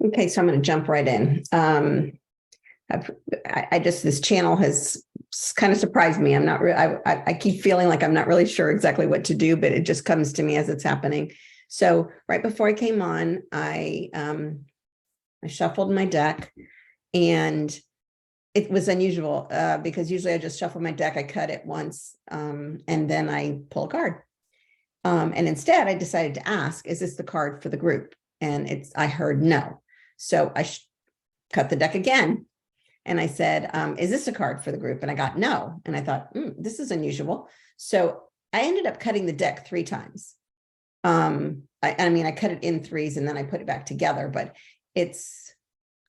Okay, so I'm going to jump right in. This channel has kind of surprised me. I'm not I keep feeling like I'm not really sure exactly what to do, but it just comes to me as it's happening. So right before I came on, I shuffled my deck, and it was unusual because usually I just shuffle my deck, I cut it once, and then I pull a card. And instead I decided to ask, is this the card for the group? And I heard no. So I cut the deck again. And I said, is this a card for the group? And I got no. And I thought, this is unusual. So I ended up cutting the deck 3 times. I cut it in threes and then I put it back together, but it's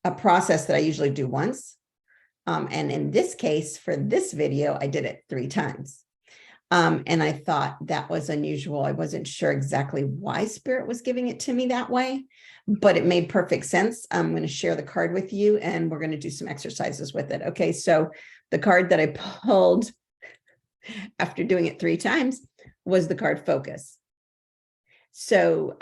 a process that I usually do once. And in this case, for this video, I did it 3 times. And I thought that was unusual. I wasn't sure exactly why Spirit was giving it to me that way, but it made perfect sense. I'm going to share the card with you and we're going to do some exercises with it. Okay, so the card that I pulled after doing it 3 times was the card Focus. So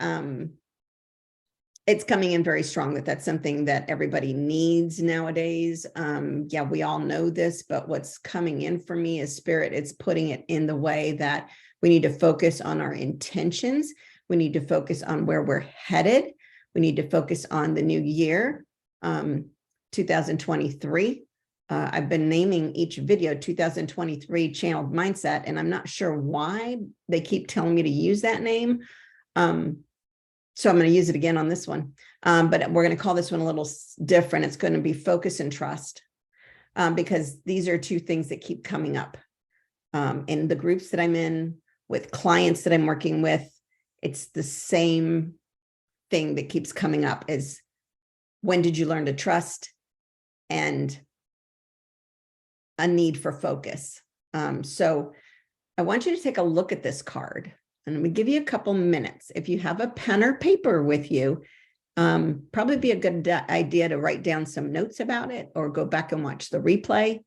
it's coming in very strong that's something that everybody needs nowadays. Yeah, we all know this, but what's coming in for me is Spirit. It's putting it in the way that we need to focus on our intentions. We need to focus on where we're headed. We need to focus on the new year, 2023. I've been naming each video 2023 Channeled Mindset, and I'm not sure why they keep telling me to use that name. So I'm going to use it again on this one, but we're going to call this one a little different. It's going to be Focus and Trust, because these are 2 things that keep coming up in the groups that I'm in, with clients that I'm working with. It's the same thing that keeps coming up is, when did you learn to trust, and a need for focus. So I want you to take a look at this card. And I'm going to give you a couple minutes. If you have a pen or paper with you, probably be a good idea to write down some notes about it, or go back and watch the replay,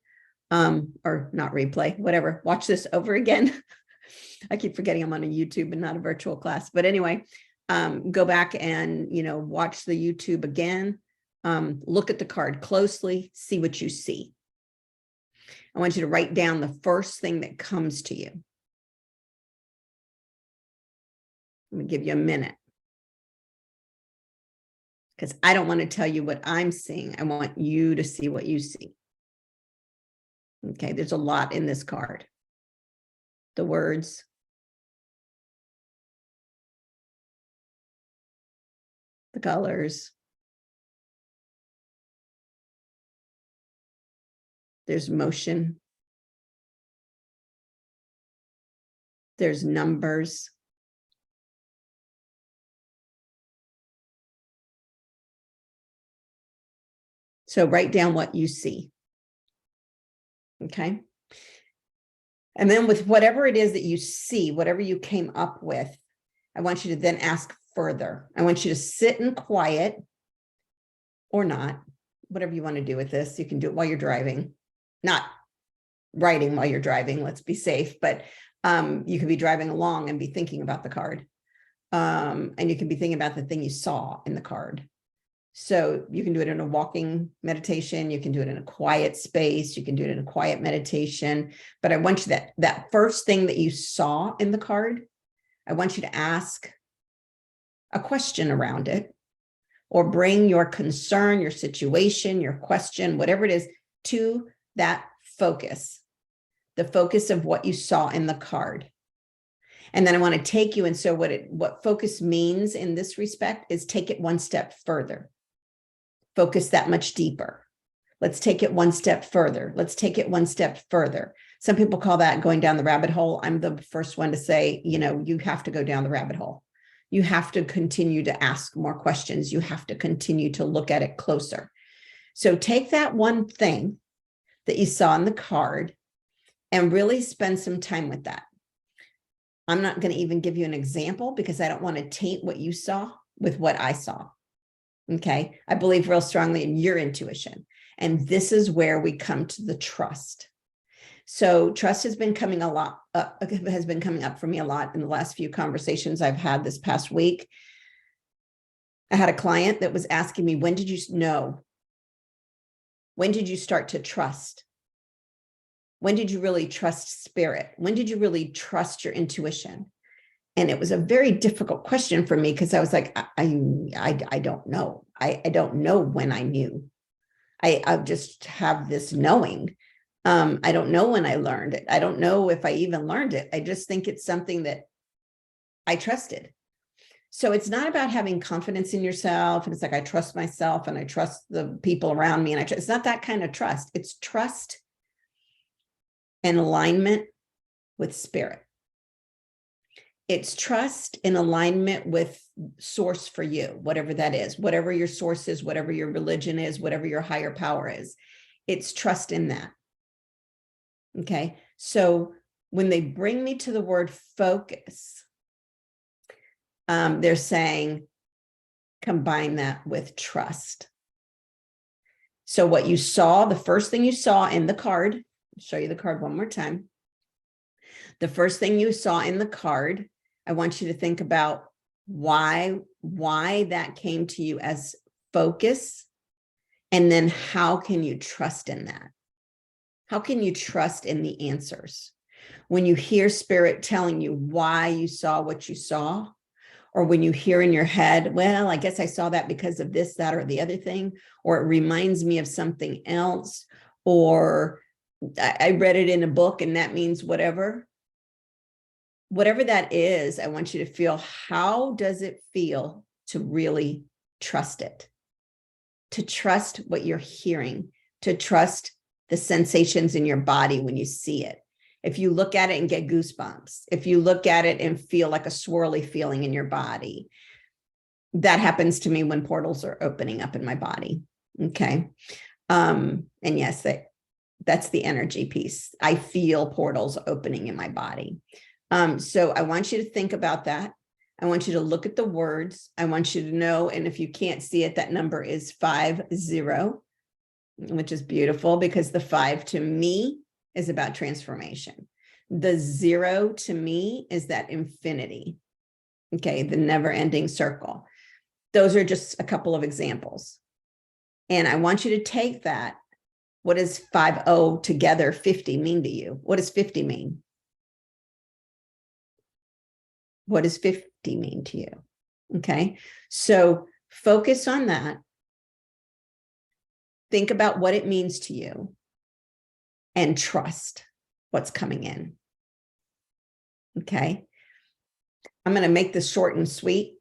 or not replay, whatever. Watch this over again. I keep forgetting I'm on a YouTube and not a virtual class. But anyway, go back and, watch the YouTube again. Look at the card closely, see what you see. I want you to write down the first thing that comes to you. I'm going to give you a minute, because I don't want to tell you what I'm seeing. I want you to see what you see. Okay, there's a lot in this card. The words, the colors, there's motion, there's numbers. So write down what you see. Okay. And then with whatever it is that you see, whatever you came up with, I want you to then ask further. I want you to sit in quiet, or not, whatever you want to do with this. You can do it while you're driving, not writing while you're driving. Let's be safe, but you could be driving along and be thinking about the card. And you can be thinking about the thing you saw in the card. So you can do it in a walking meditation. You can do it in a quiet space. You can do it in a quiet meditation. But I want you that first thing that you saw in the card, I want you to ask a question around it, or bring your concern, your situation, your question, whatever it is, to that focus, the focus of what you saw in the card. And then I want to take you, and so what focus means in this respect is take it one step further. Focus that much deeper. Let's take it one step further. Let's take it one step further. Some people call that going down the rabbit hole. I'm the first one to say, you have to go down the rabbit hole. You have to continue to ask more questions. You have to continue to look at it closer. So take that one thing that you saw in the card and really spend some time with that. I'm not going to even give you an example, because I don't want to taint what you saw with what I saw. Okay. I believe real strongly in your intuition. And this is where we come to the trust. So trust has been coming up for me a lot in the last few conversations I've had this past week. I had a client that was asking me, when did you know? When did you start to trust? When did you really trust spirit? When did you really trust your intuition? And it was a very difficult question for me because I was like, I don't know. I don't know when I knew. I just have this knowing. I don't know when I learned it. I don't know if I even learned it. I just think it's something that I trusted. So it's not about having confidence in yourself. And it's like, I trust myself and I trust the people around me. And it's not that kind of trust. It's trust and alignment with spirit. It's trust in alignment with source for you, whatever that is, whatever your source is, whatever your religion is, whatever your higher power is. It's trust in that. Okay. So when they bring me to the word focus, they're saying, combine that with trust. So what you saw, the first thing you saw in the card, I'll show you the card one more time. The first thing you saw in the card, I want you to think about why that came to you as focus. And then how can you trust in that? How can you trust in the answers? When you hear spirit telling you why you saw what you saw, or when you hear in your head, well, I guess I saw that because of this, that, or the other thing, or it reminds me of something else, or I read it in a book and that means whatever. Whatever that is, I want you to feel, how does it feel to really trust it? To trust what you're hearing, to trust the sensations in your body when you see it. If you look at it and get goosebumps, if you look at it and feel like a swirly feeling in your body, that happens to me when portals are opening up in my body. Okay. And yes, that's the energy piece. I feel portals opening in my body. So I want you to think about that. I want you to look at the words. I want you to know, and if you can't see it, that number is 50, which is beautiful because the 5 to me is about transformation. The 0 to me is that infinity. Okay, the never-ending circle. Those are just a couple of examples. And I want you to take that. What does 50 together 50 mean to you? What does 50 mean? What does 50 mean to you? Okay, so focus on that. Think about what it means to you and trust what's coming in. Okay, I'm going to make this short and sweet.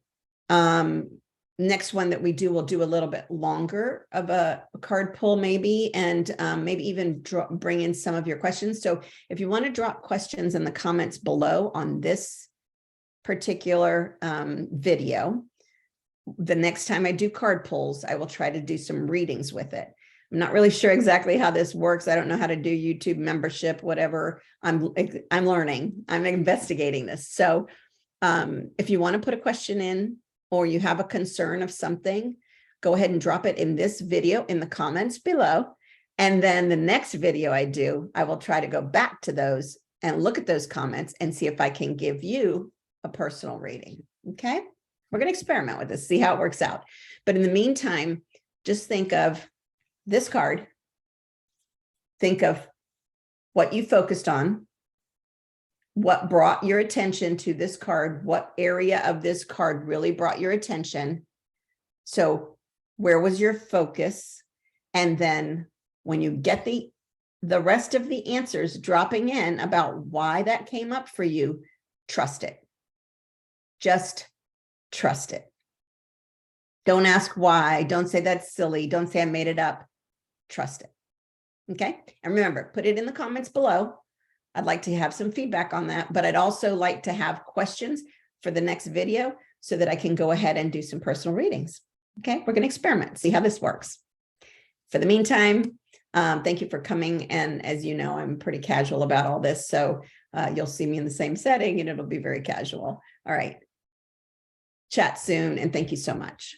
Next one that we do, we'll do a little bit longer of a card pull maybe, and maybe even bring in some of your questions. So if you want to drop questions in the comments below on this particular video, the next time I do card pulls, I will try to do some readings with it. I'm not really sure exactly how this works. I don't know how to do YouTube membership, whatever. I'm learning. I'm investigating this. So if you want to put a question in, or you have a concern of something, go ahead and drop it in this video in the comments below. And then the next video I do, I will try to go back to those and look at those comments and see if I can give you a personal reading. Okay, we're going to experiment with this, see how it works out. But in the meantime, just think of this card. Think of what you focused on, what brought your attention to this card, what area of this card really brought your attention. So where was your focus? And then when you get the rest of the answers dropping in about why that came up for you, trust it. Just trust it. Don't ask why. Don't say that's silly. Don't say I made it up. Trust it. Okay. And remember, put it in the comments below. I'd like to have some feedback on that, but I'd also like to have questions for the next video so that I can go ahead and do some personal readings. Okay. We're going to experiment, see how this works. For the meantime, thank you for coming. And as you know, I'm pretty casual about all this. So you'll see me in the same setting and it'll be very casual. All right. Chat soon. And thank you so much.